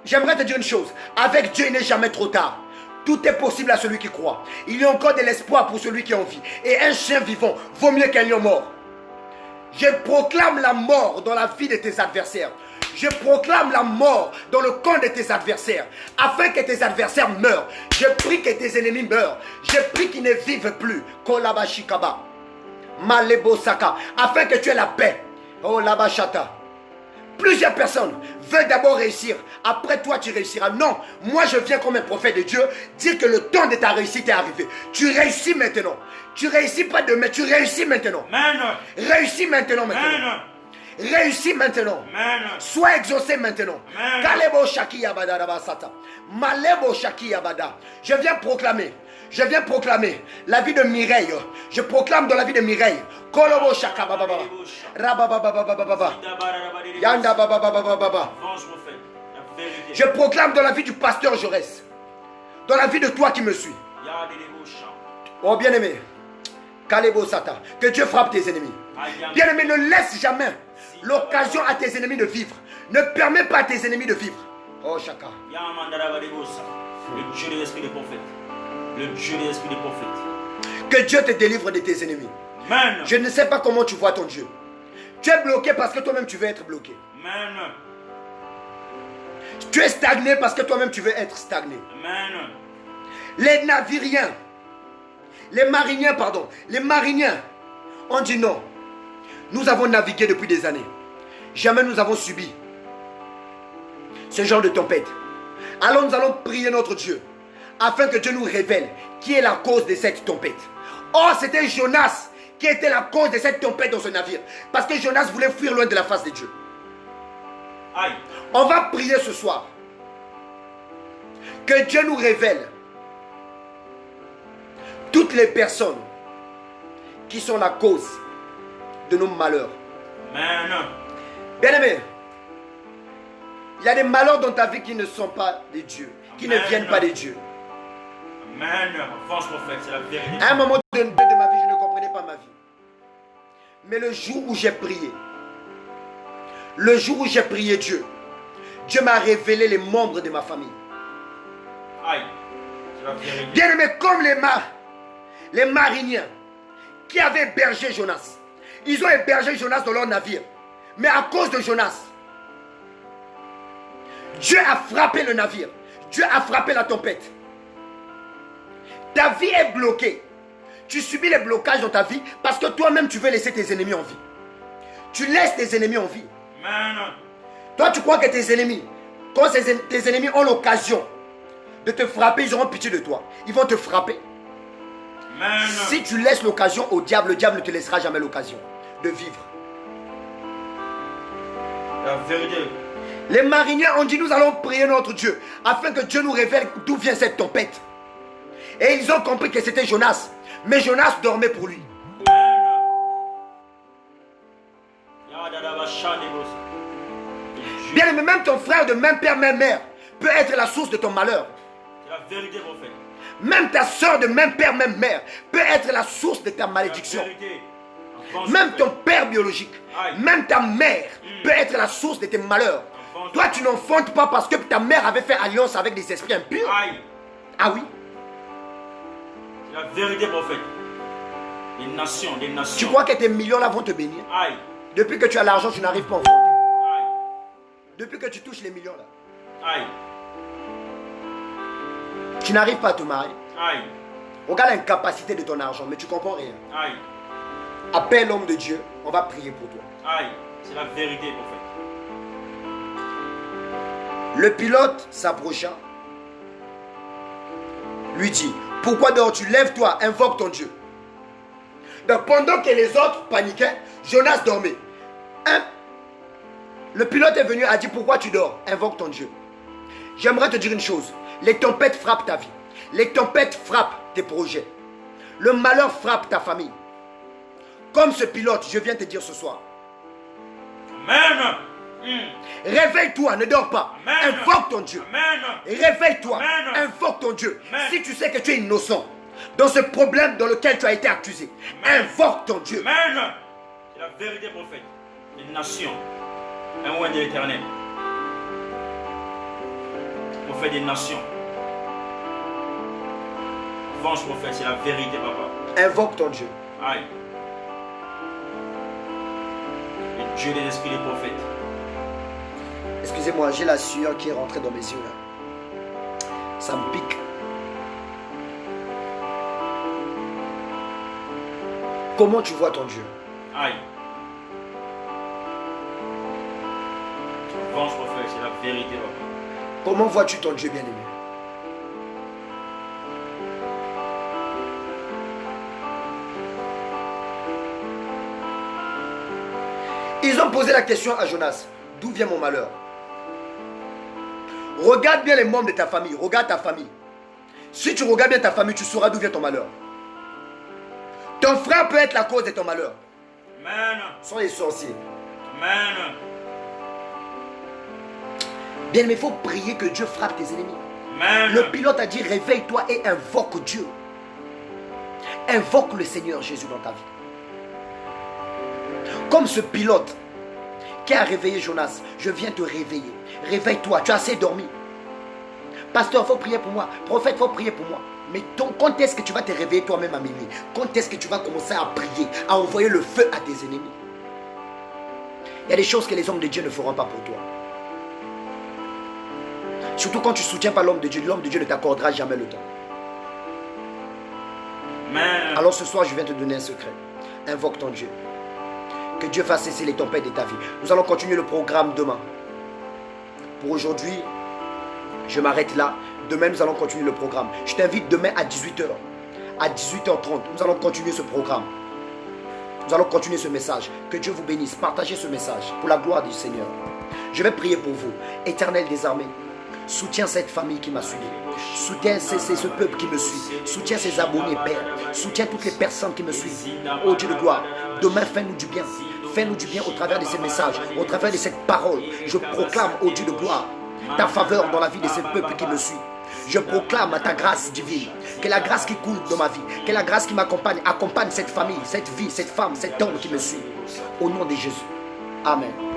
J'aimerais te dire une chose. Avec Dieu, il n'est jamais trop tard. Tout est possible à celui qui croit. Il y a encore de l'espoir pour celui qui en vit. Et un chien vivant vaut mieux qu'un lion mort. Je proclame la mort dans la vie de tes adversaires. Je proclame la mort dans le camp de tes adversaires. Afin que tes adversaires meurent. Je prie que tes ennemis meurent. Je prie qu'ils ne vivent plus. Kolabashikaba. Malebosaka. Afin que tu aies la paix. Oh Labashata. Plusieurs personnes veulent d'abord réussir. Après toi, tu réussiras. Non, moi je viens comme un prophète de Dieu dire que le temps de ta réussite est arrivé. Tu réussis maintenant. Tu réussis pas demain, tu réussis maintenant. Amen. Réussis maintenant. Amen. Réussis maintenant. Amen. Sois exaucé maintenant. Amen. Kalebo Shaki Yabada Rabasata. Malebo Shaki Yabada. Je viens proclamer la vie de Mireille. Je proclame dans la vie de Mireille. Kolobo Shaka Baba. Rabababa. Yanda Baba. Avance, prophète. La vérité. Je proclame dans la vie du pasteur Jaurès. Dans la vie de toi qui me suis. Oh bien-aimé. Kalebo Sata. Que Dieu frappe tes ennemis. Bien-aimé, ne laisse jamais l'occasion à tes ennemis de vivre. Ne permets pas à tes ennemis de vivre. Oh Shaka. Le Dieu de l'esprit des prophètes. Le Dieu de l'esprit des prophètes. Que Dieu te délivre de tes ennemis. Amen. Je ne sais pas comment tu vois ton Dieu. Tu es bloqué parce que toi-même tu veux être bloqué. Amen. Tu es stagné parce que toi-même tu veux être stagné. Amen. Les naviriens, les mariniers ont dit non. Nous avons navigué depuis des années. Jamais nous avons subi ce genre de tempête. Alors nous allons prier notre Dieu afin que Dieu nous révèle qui est la cause de cette tempête. Or c'était Jonas qui était la cause de cette tempête dans ce navire. Parce que Jonas voulait fuir loin de la face de Dieu. Aïe. On va prier ce soir. Que Dieu nous révèle toutes les personnes qui sont la cause de nos malheurs. Amen. Bien-aimé, il y a des malheurs dans ta vie qui ne sont pas de Dieu, qui ne viennent pas de Dieu. Amen. Avance, prophète, c'est la vérité. À un moment de ma vie, je ne comprenais pas ma vie. Mais le jour où j'ai prié, Dieu, Dieu m'a révélé les membres de ma famille. Aïe. C'est la vérité. Bien aimé, comme les mariniers qui avaient hébergé Jonas. Ils ont hébergé Jonas dans leur navire. Mais à cause de Jonas, Dieu a frappé le navire. Dieu a frappé la tempête. Ta vie est bloquée. Tu subis les blocages dans ta vie parce que toi-même tu veux laisser tes ennemis en vie. Tu laisses tes ennemis en vie. Amen. Toi tu crois que tes ennemis, quand tes ennemis ont l'occasion de te frapper, ils auront pitié de toi. Ils vont te frapper. Amen. Si tu laisses l'occasion au diable, le diable ne te laissera jamais l'occasion de vivre. La vérité. Les mariniers ont dit, nous allons prier notre Dieu afin que Dieu nous révèle d'où vient cette tempête. Et ils ont compris que c'était Jonas. Mais Jonas dormait pour lui. Bien aimé, même ton frère de même père, même mère peut être la source de ton malheur. C'est la vérité, prophète. Même ta soeur de même père, même mère peut être la source de ta malédiction. Même ton père biologique, même ta mère peut être la source de tes malheurs. Toi, tu n'enfantes pas parce que ta mère avait fait alliance avec des esprits impurs. Ah oui? C'est la vérité, prophète. Les nations. Tu crois que tes millions là vont te bénir? Aïe. Depuis que tu as l'argent, tu n'arrives pas à enfanter. Aïe. Depuis que tu touches les millions là, Aïe. tu n'arrives pas à te marier. Aïe. Regarde l'incapacité de ton argent, mais tu comprends rien. Aïe. Appelle l'homme de Dieu, on va prier pour toi. Aïe. C'est la vérité, prophète. Le pilote s'approcha, lui dit, pourquoi dors-tu? Lève-toi, invoque ton Dieu. Donc pendant que les autres paniquaient, Jonas dormait. Le pilote est venu et a dit, pourquoi tu dors? Invoque ton Dieu. J'aimerais te dire une chose, les tempêtes frappent ta vie. Les tempêtes frappent tes projets. Le malheur frappe ta famille. Comme ce pilote, je viens te dire ce soir. Amen. Réveille-toi, ne dors pas. Amen. Invoque ton Dieu. Amen. Réveille-toi, Amen. invoque ton Dieu. Amen. Si tu sais que tu es innocent dans ce problème dans lequel tu as été accusé, Amen. invoque ton Dieu. Amen. C'est la vérité, prophète. Les nations. Un roi de l'éternel. Prophète des nations. Avance, prophète, c'est la vérité, papa. Invoque ton Dieu. Aïe. Le Dieu des esprits des prophètes. Excusez-moi, j'ai la sueur qui est rentrée dans mes yeux là. Ça me pique. Comment tu vois ton Dieu? Aïe. Avance, prophète, c'est la vérité, papa. Comment vois-tu ton Dieu bien-aimé? Ils ont posé la question à Jonas. D'où vient mon malheur? Regarde bien les membres de ta famille. Regarde ta famille. Si tu regardes bien ta famille, tu sauras d'où vient ton malheur. Ton frère peut être la cause de ton malheur. Amen. Ce sont les sorciers. Amen. Bien, mais il faut prier que Dieu frappe tes ennemis. Amen. Le pilote a dit, réveille-toi et invoque Dieu. Invoque le Seigneur Jésus dans ta vie. Comme ce pilote qui a réveillé Jonas, je viens te réveiller. Réveille-toi, tu as assez dormi. Pasteur, il faut prier pour moi. Prophète, il faut prier pour moi. Mais quand est-ce que tu vas te réveiller toi-même à minuit? Quand est-ce que tu vas commencer à prier, à envoyer le feu à tes ennemis? Il y a des choses que les hommes de Dieu ne feront pas pour toi. Surtout quand tu ne soutiens pas l'homme de Dieu ne t'accordera jamais le temps. Amen. Alors ce soir, je viens te donner un secret. Invoque ton Dieu. Que Dieu fasse cesser les tempêtes de ta vie. Nous allons continuer le programme demain. Pour aujourd'hui, je m'arrête là. Demain, nous allons continuer le programme. Je t'invite demain à 18h. À 18h30, nous allons continuer ce programme. Nous allons continuer ce message. Que Dieu vous bénisse. Partagez ce message pour la gloire du Seigneur. Je vais prier pour vous. Éternel des armées, soutiens cette famille qui m'a suivi. Soutiens ce peuple qui me suit. Soutiens ces abonnés, Père. Soutiens toutes les personnes qui me suivent. Oh Dieu de gloire, demain fais-nous du bien. Fais-nous du bien au travers de ces messages, au travers de cette parole. Je proclame, oh Dieu de gloire, ta faveur dans la vie de ce peuple qui me suit. Je proclame ta grâce divine. Que la grâce qui coule dans ma vie, que la grâce qui m'accompagne, accompagne cette famille, cette vie, cette femme, cet homme qui me suit. Au nom de Jésus. Amen.